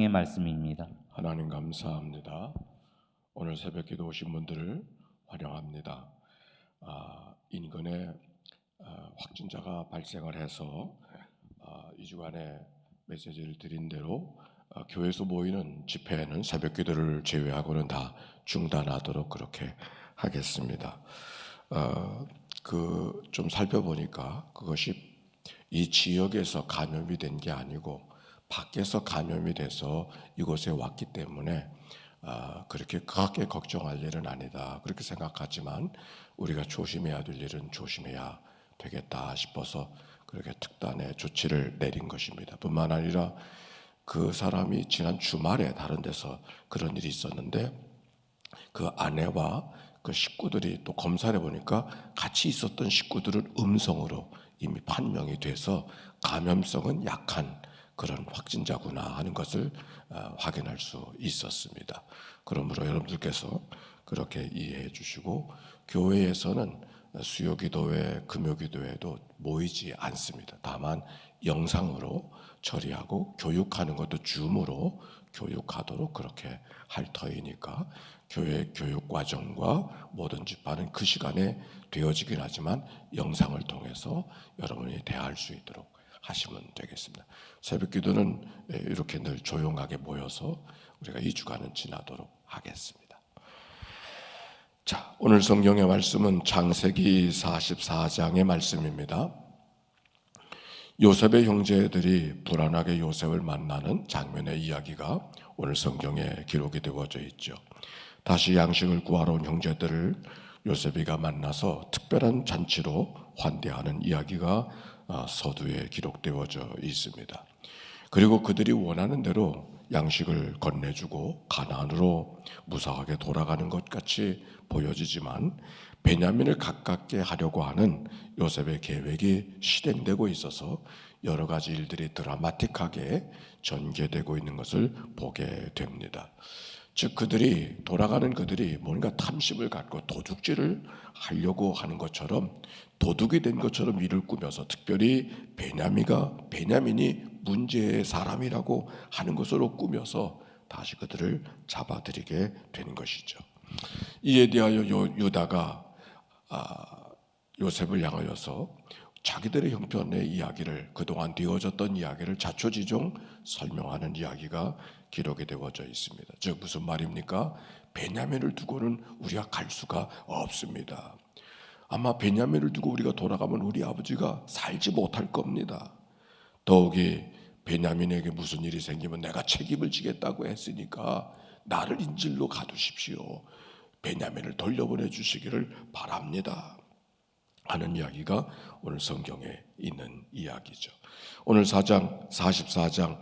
의 말씀입니다. 하나님 감사합니다. 오늘 새벽기도 오신 분들을 환영합니다. 인근에 확진자가 발생을 해서 2주간의 메시지를 드린 대로 교회에서 모이는 집회는 새벽기도를 제외하고는 다 중단하도록 그렇게 하겠습니다. 좀 살펴보니까 그것이 이 지역에서 감염이 된 게 아니고 밖에서 감염이 돼서 이곳에 왔기 때문에 그렇게 크게 걱정할 일은 아니다 그렇게 생각하지만 우리가 조심해야 될 일은 조심해야 되겠다 싶어서 그렇게 특단의 조치를 내린 것입니다. 뿐만 아니라 그 사람이 지난 주말에 다른 데서 그런 일이 있었는데 그 아내와 그 식구들이 또 검사를 해보니까 같이 있었던 식구들은 음성으로 이미 판명이 돼서 감염성은 약한 그런 확진자구나 하는 것을 확인할 수 있었습니다. 그러므로 여러분들께서 그렇게 이해해 주시고, 교회에서는 수요기도회, 금요기도회도 모이지 않습니다. 다만 영상으로 처리하고 교육하는 것도 줌으로 교육하도록 그렇게 할 터이니까 교회 교육과정과 모든 집안은 그 시간에 되어지긴 하지만 영상을 통해서 여러분이 대화할 수 있도록 하시면 되겠습니다. 새벽기도는 이렇게 늘 조용하게 모여서 우리가 2주간은 지나도록 하겠습니다. 자, 오늘 성경의 말씀은 창세기 44장의 말씀입니다. 요셉의 형제들이 불안하게 요셉을 만나는 장면의 이야기가 오늘 성경에 기록이 되어져 있죠. 다시 양식을 구하러 온 형제들을 요셉이가 만나서 특별한 잔치로 환대하는 이야기가 서두에 기록되어져 있습니다. 그리고 그들이 원하는 대로 양식을 건네주고 가나안으로 무사하게 돌아가는 것 같이 보여지지만 베냐민을 가깝게 하려고 하는 요셉의 계획이 실행되고 있어서 여러 가지 일들이 드라마틱하게 전개되고 있는 것을 보게 됩니다. 즉 돌아가는 그들이 뭔가 탐심을 갖고 도둑질을 하려고 하는 것처럼, 도둑이 된 것처럼 일을 꾸며서 특별히 베냐민이 문제의 사람이라고 하는 것으로 꾸며서 다시 그들을 잡아들이게 되는 것이죠. 이에 대하여 유다가 요셉을 향하여서 자기들의 형편의 이야기를, 그동안 되어졌던 이야기를 자초지종 설명하는 이야기가 기록이 되어져 있습니다. 즉 무슨 말입니까? 베냐민을 두고는 우리가 갈 수가 없습니다. 아마 베냐민을 두고 우리가 돌아가면 우리 아버지가 살지 못할 겁니다. 더욱이 베냐민에게 무슨 일이 생기면 내가 책임을 지겠다고 했으니까 나를 인질로 가두십시오. 베냐민을 돌려보내 주시기를 바랍니다 하는 이야기가 오늘 성경에 있는 이야기죠. 오늘 44장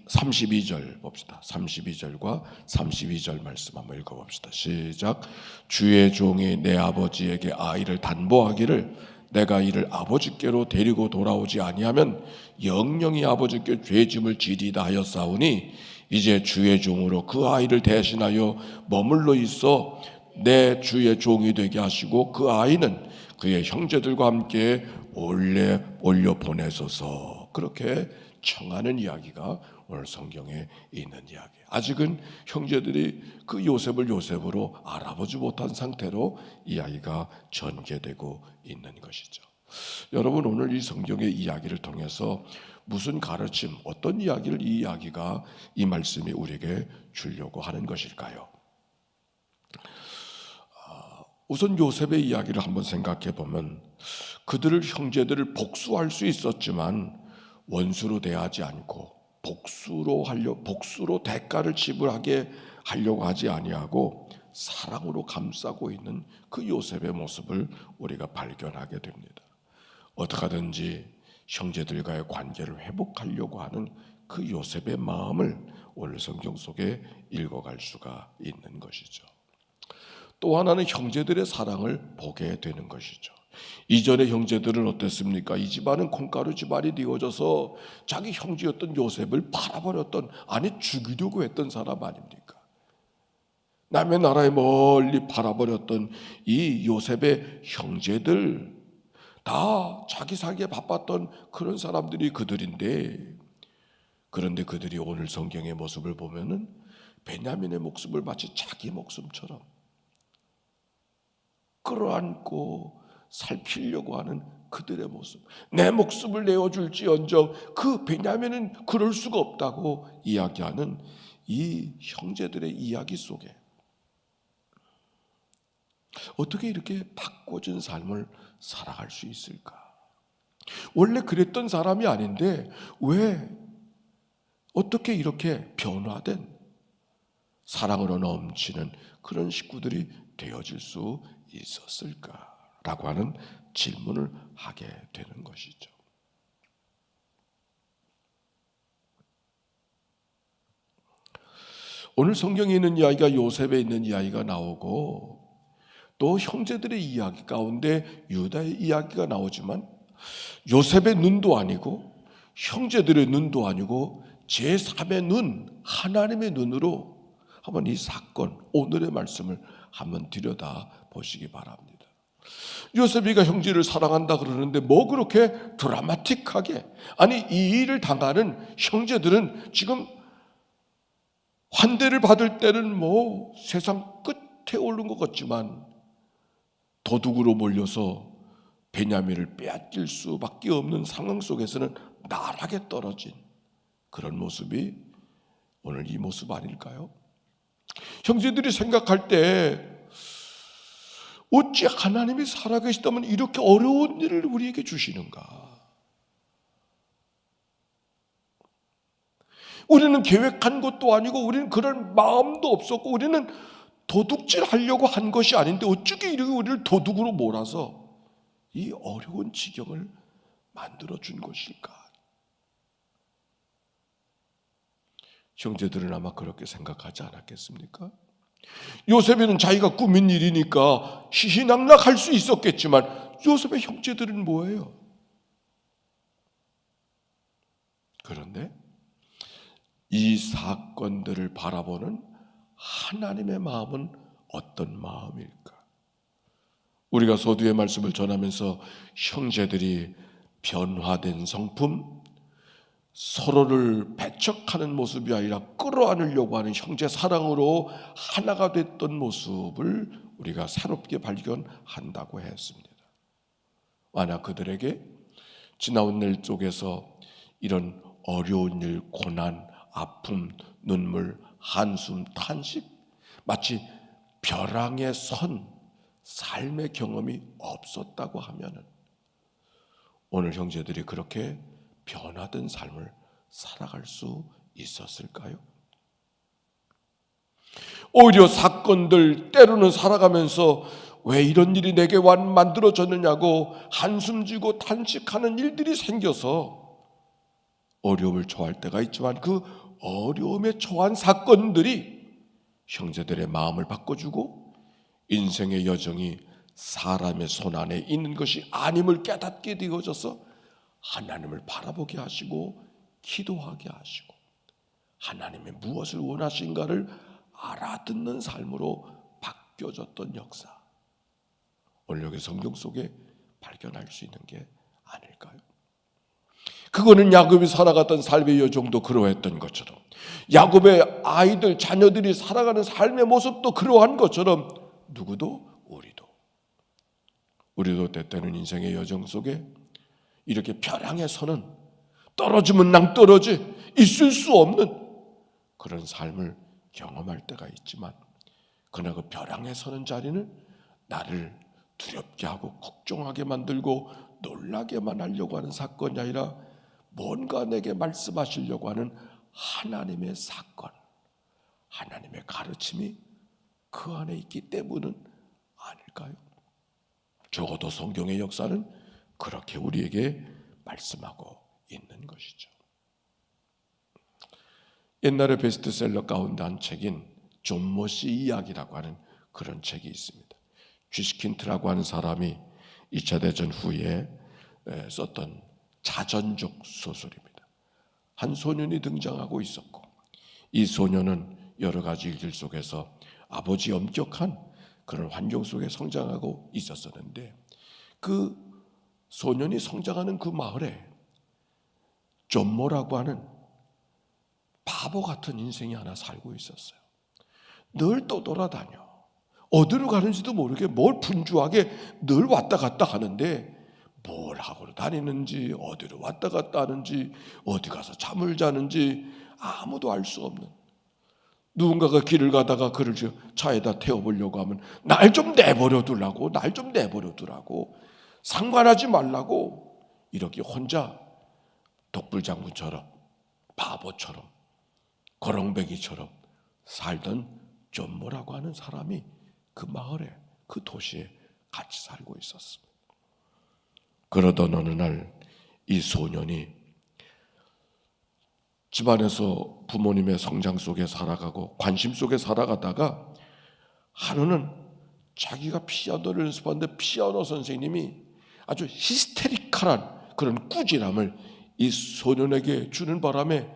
32절 봅시다. 32절과 32절 말씀 한번 읽어봅시다. 시작. 주의 종이 내 아버지에게 아이를 단보하기를 내가 이를 아버지께로 데리고 돌아오지 아니하면 영영이 아버지께 죄짐을 지리다 하였사오니 이제 주의 종으로 그 아이를 대신하여 머물러 있어 내 주의 종이 되게 하시고 그 아이는 그의 형제들과 함께 올려 보내소서. 그렇게 청하는 이야기가 오늘 성경에 있는 이야기. 아직은 형제들이 그 요셉을 요셉으로 알아보지 못한 상태로 이 아이가 전개되고 있는 것이죠. 여러분, 오늘 이 성경의 이야기를 통해서 무슨 가르침, 어떤 이야기를 이 이야기가, 이 말씀이 우리에게 주려고 하는 것일까요? 우선 요셉의 이야기를 한번 생각해 보면 그들을, 형제들을 복수할 수 있었지만 원수로 대하지 않고 복수로 대가를 지불하게 하려고 하지 아니하고 사랑으로 감싸고 있는 그 요셉의 모습을 우리가 발견하게 됩니다. 어떻게든지 형제들과의 관계를 회복하려고 하는 그 요셉의 마음을 오늘 성경 속에 읽어갈 수가 있는 것이죠. 또 하나는 형제들의 사랑을 보게 되는 것이죠. 이전의 형제들은 어땠습니까? 이 집안은 콩가루 집안이 되어져서 자기 형제였던 요셉을 팔아버렸던, 아니 죽이려고 했던 사람 아닙니까? 남의 나라에 멀리 팔아버렸던 이 요셉의 형제들, 다 자기 살기에 바빴던 그런 사람들이 그들인데, 그런데 그들이 오늘 성경의 모습을 보면은 베냐민의 목숨을 마치 자기 목숨처럼 끌어안고 살피려고 하는 그들의 모습, 내 목숨을 내어줄지언정 그 베냐민은 그럴 수가 없다고 이야기하는 이 형제들의 이야기 속에 어떻게 이렇게 바꿔진 삶을 살아갈 수 있을까? 원래 그랬던 사람이 아닌데 왜 어떻게 이렇게 변화된 사랑으로 넘치는 그런 식구들이 되어질 수 있었을까라고 하는 질문을 하게 되는 것이죠. 오늘 성경에 있는 이야기가 요셉에 있는 이야기가 나오고 또 형제들의 이야기 가운데 유다의 이야기가 나오지만 요셉의 눈도 아니고 형제들의 눈도 아니고 제3의 눈, 하나님의 눈으로 한번 이 사건, 오늘의 말씀을 한번 들여다 보시기 바랍니다. 요셉이가 형제를 사랑한다 그러는데 뭐 그렇게 드라마틱하게, 아니 이 일을 당하는 형제들은 지금 환대를 받을 때는 뭐 세상 끝에 오른 것 같지만 도둑으로 몰려서 베냐민을 빼앗길 수밖에 없는 상황 속에서는 나락에 떨어진 그런 모습이 오늘 이 모습 아닐까요? 형제들이 생각할 때 어찌 하나님이 살아계시다면 이렇게 어려운 일을 우리에게 주시는가? 우리는 계획한 것도 아니고 우리는 그런 마음도 없었고 우리는 도둑질 하려고 한 것이 아닌데 어떻게 이렇게 우리를 도둑으로 몰아서 이 어려운 지경을 만들어준 것일까? 형제들은 아마 그렇게 생각하지 않았겠습니까? 요셉에는 자기가 꾸민 일이니까 희희낙낙할 수 있었겠지만 요셉의 형제들은 뭐예요? 그런데 이 사건들을 바라보는 하나님의 마음은 어떤 마음일까? 우리가 서두의 말씀을 전하면서 형제들이 변화된 성품, 서로를 배척하는 모습이 아니라 끌어안으려고 하는 형제 사랑으로 하나가 됐던 모습을 우리가 새롭게 발견한다고 했습니다. 만약 그들에게 지나온 일 속에서 이런 어려운 일, 고난, 아픔, 눈물, 한숨, 탄식, 마치 벼랑에 선 삶의 경험이 없었다고 하면은 오늘 형제들이 그렇게 변화된 삶을 살아갈 수 있었을까요? 오히려 사건들 때로는 살아가면서 왜 이런 일이 내게 만들어졌느냐고 한숨 쥐고 탄식하는 일들이 생겨서 어려움을 처할 때가 있지만 그 어려움에 처한 사건들이 형제들의 마음을 바꿔주고 인생의 여정이 사람의 손 안에 있는 것이 아님을 깨닫게 되어져서 하나님을 바라보게 하시고 기도하게 하시고 하나님의 무엇을 원하신가를 알아듣는 삶으로 바뀌어졌던 역사, 오늘 여기 성경 속에 발견할 수 있는 게 아닐까요? 그거는 야곱이 살아갔던 삶의 여정도 그러했던 것처럼 야곱의 아이들, 자녀들이 살아가는 삶의 모습도 그러한 것처럼 누구도 우리도 때때는 인생의 여정 속에 이렇게 벼랑에 서는, 떨어지면 낭떠러지 있을 수 없는 그런 삶을 경험할 때가 있지만 그러나 그 벼랑에 서는 자리는 나를 두렵게 하고 걱정하게 만들고 놀라게만 하려고 하는 사건이 아니라 뭔가 내게 말씀하시려고 하는 하나님의 사건, 하나님의 가르침이 그 안에 있기 때문은 아닐까요? 적어도 성경의 역사는 그렇게 우리에게 말씀하고 있는 것이죠. 옛날에 베스트셀러 가운데 한 책인 존 모시 이야기라고 하는 그런 책이 있습니다. 쥐스킨트라고 하는 사람이 2차 대전 후에 썼던 자전적 소설입니다. 한 소년이 등장하고 있었고 이 소년은 여러 가지 일들 속에서 아버지의 엄격한 그런 환경 속에 성장하고 있었었는데 그 소년이 성장하는 그 마을에 존모라고 하는 바보 같은 인생이 하나 살고 있었어요. 늘 떠돌아다녀. 어디로 가는지도 모르게 뭘 분주하게 늘 왔다 갔다 하는데 뭘 하고 다니는지, 어디로 왔다 갔다 하는지, 어디 가서 잠을 자는지 아무도 알 수 없는, 누군가가 길을 가다가 그를 차에다 태워보려고 하면 날 좀 내버려 두라고, 날 좀 내버려 두라고, 상관하지 말라고, 이렇게 혼자 독불장군처럼, 바보처럼, 거렁뱅이처럼 살던 존모라고 하는 사람이 그 마을에, 그 도시에 같이 살고 있었습니다. 그러던 어느 날 이 소년이 집안에서 부모님의 성장 속에 살아가고 관심 속에 살아가다가 하루는 자기가 피아노를 연습하는데 피아노 선생님이 아주 히스테리컬한 그런 꾸지람을 이 소년에게 주는 바람에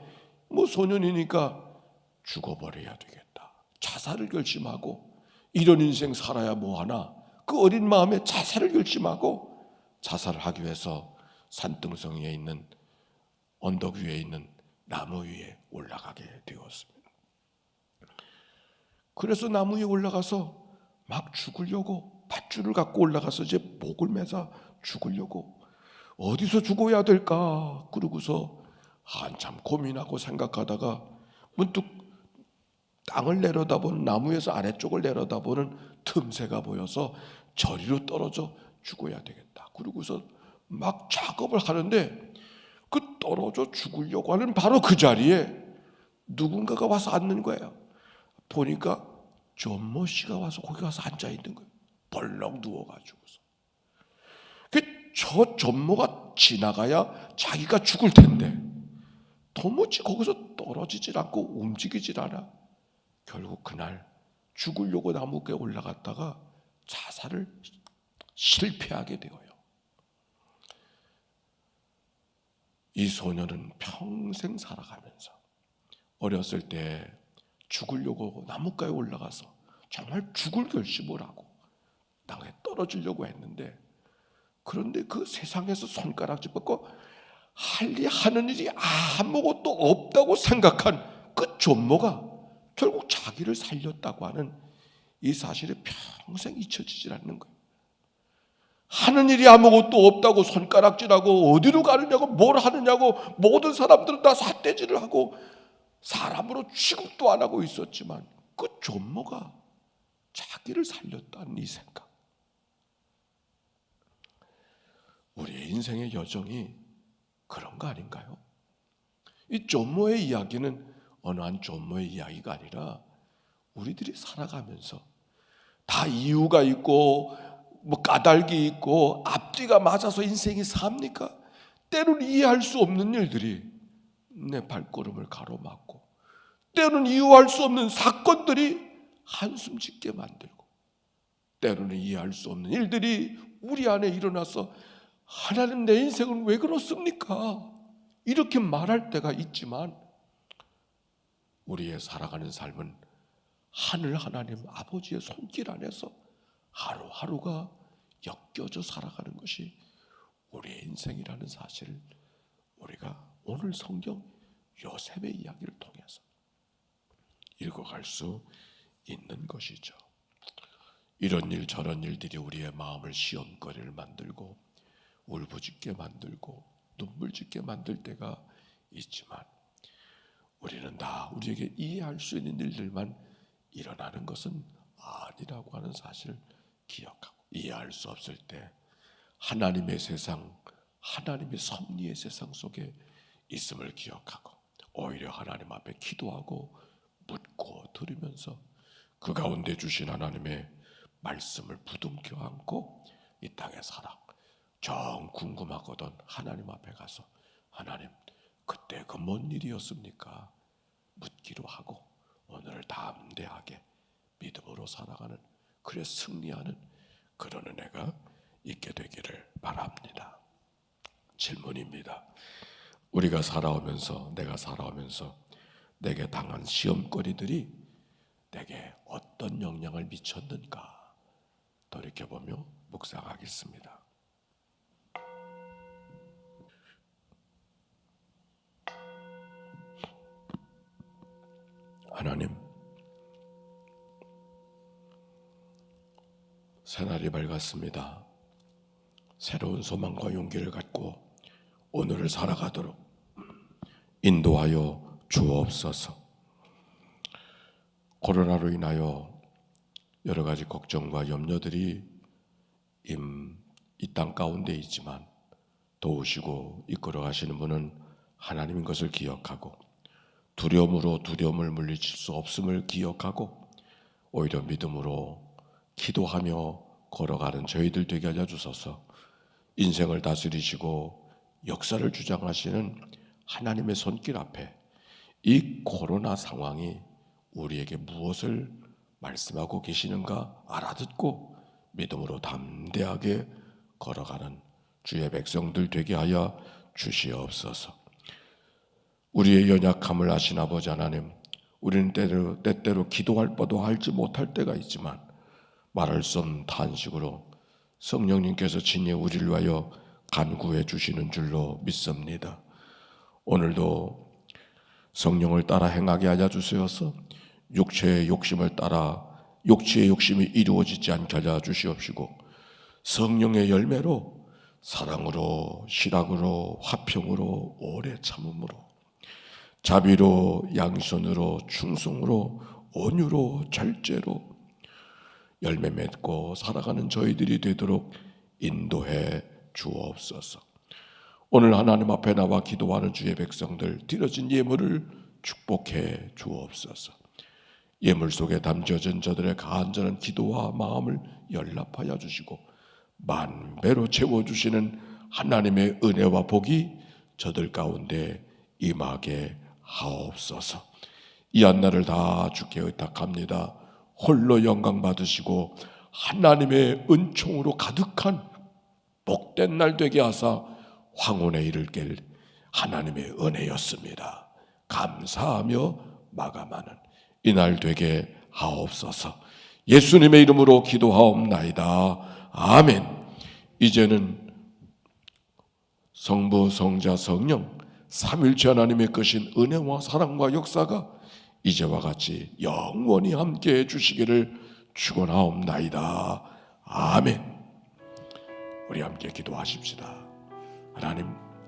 뭐 소년이니까 죽어버려야 되겠다, 자살을 결심하고, 이런 인생 살아야 뭐하나, 그 어린 마음에 자살을 결심하고 자살을 하기 위해서 산등성 위에 있는, 언덕 위에 있는 나무 위에 올라가게 되었습니다. 그래서 나무 위에 올라가서 막 죽으려고, 밧줄을 갖고 올라가서 이제 목을 매서 죽으려고, 어디서 죽어야 될까 그러고서 한참 고민하고 생각하다가 문득 땅을 내려다보는, 나무에서 아래쪽을 내려다보는 틈새가 보여서 저리로 떨어져 죽어야 되겠다 그러고서 막 작업을 하는데, 그 떨어져 죽으려고 하는 바로 그 자리에 누군가가 와서 앉는 거예요. 보니까 존모 씨가 와서 거기 와서 앉아 있는 거예요. 벌렁 누워가지고서. 저 존모가 지나가야 자기가 죽을 텐데 도무지 거기서 떨어지질 않고 움직이질 않아. 결국 그날 죽으려고 나무에 올라갔다가 자살을 실패하게 되어요. 이 소년은 평생 살아가면서 어렸을 때 죽으려고 나무가에 올라가서 정말 죽을 결심을 하고 땅에 떨어지려고 했는데, 그런데 그 세상에서 손가락질 뻗고 하는 일이 아무것도 없다고 생각한 그 존모가 결국 자기를 살렸다고 하는 이 사실이 평생 잊혀지질 않는 거예요. 하는 일이 아무것도 없다고 손가락질하고 어디로 가느냐고 뭘 하느냐고 모든 사람들은 다 삿대질을 하고 사람으로 취급도 안 하고 있었지만 그 존모가 자기를 살렸다는 이 생각. 우리의 인생의 여정이 그런 거 아닌가요? 이 존모의 이야기는 어느 한 존모의 이야기가 아니라 우리들이 살아가면서 다 이유가 있고 뭐 까닭이 있고 앞뒤가 맞아서 인생이 삽니까? 때로는 이해할 수 없는 일들이 내 발걸음을 가로막고, 때로는 이해할 수 없는 사건들이 한숨 짓게 만들고, 때로는 이해할 수 없는 일들이 우리 안에 일어나서 하나님 내 인생은 왜 그렇습니까? 이렇게 말할 때가 있지만 우리의 살아가는 삶은 하늘 하나님 아버지의 손길 안에서 하루하루가 엮여져 살아가는 것이 우리의 인생이라는 사실을 우리가 오늘 성경 요셉의 이야기를 통해서 읽어갈 수 있는 것이죠. 이런 일 저런 일들이 우리의 마음을 시험거리를 만들고 울부짖게 만들고 눈물짓게 만들 때가 있지만, 우리는 다 우리에게 이해할 수 있는 일들만 일어나는 것은 아니라고 하는 사실을 기억하고, 이해할 수 없을 때 하나님의 세상, 하나님의 섭리의 세상 속에 있음을 기억하고 오히려 하나님 앞에 기도하고 묻고 들으면서 그 가운데 주신 하나님의 말씀을 부둥켜 안고 이 땅에 살아 정 궁금하거든 하나님 앞에 가서 하나님 그때 그 뭔 일이었습니까? 묻기로 하고 오늘을 담대하게 믿음으로 살아가는, 그래 승리하는 그런 은혜가 있게 되기를 바랍니다. 질문입니다. 우리가 살아오면서, 내가 살아오면서 내게 당한 시험거리들이 내게 어떤 영향을 미쳤는가 돌이켜보며 묵상하겠습니다. 하나님, 새날이 밝았습니다. 새로운 소망과 용기를 갖고 오늘을 살아가도록 인도하여 주옵소서. 코로나로 인하여 여러 가지 걱정과 염려들이 이 땅 가운데 있지만 도우시고 이끌어 가시는 분은 하나님인 것을 기억하고 두려움으로 두려움을 물리칠 수 없음을 기억하고 오히려 믿음으로 기도하며 걸어가는 저희들 되게 하여 주소서. 인생을 다스리시고 역사를 주장하시는 하나님의 손길 앞에 이 코로나 상황이 우리에게 무엇을 말씀하고 계시는가 알아듣고 믿음으로 담대하게 걸어가는 주의 백성들 되게 하여 주시옵소서. 우리의 연약함을 아신 아버지 하나님, 우리는 때때로 기도할 뻔도 알지 못할 때가 있지만 말할 수 없는 탄식으로 성령님께서 친히 우리를 위하여 간구해 주시는 줄로 믿습니다. 오늘도 성령을 따라 행하게 하여 주시어서 육체의 욕심을 따라 육체의 욕심이 이루어지지 않게 하여 주시옵시고 성령의 열매로 사랑으로 실학으로 화평으로 오래 참음으로 자비로 양손으로 충성으로 온유로 절제로 열매 맺고 살아가는 저희들이 되도록 인도해 주옵소서. 오늘 하나님 앞에 나와 기도하는 주의 백성들 드려진 예물을 축복해 주옵소서. 예물 속에 담겨진 저들의 간절한 기도와 마음을 연락하여 주시고 만배로 채워주시는 하나님의 은혜와 복이 저들 가운데 임하게 하옵소서. 이 한날을 다 주께 의탁합니다. 홀로 영광 받으시고 하나님의 은총으로 가득한 복된 날 되게 하사 황혼에 이르게 하나님의 은혜였습니다. 감사하며 마감하는 이날 되게 하옵소서. 예수님의 이름으로 기도하옵나이다. 아멘. 이제는 성부, 성자, 성령 삼위일체 하나님의 크신 은혜와 사랑과 역사가 이제와 같이 영원히 함께해 주시기를 축원하옵나이다. 아멘. 우리 함께 기도하십시다. 하나님,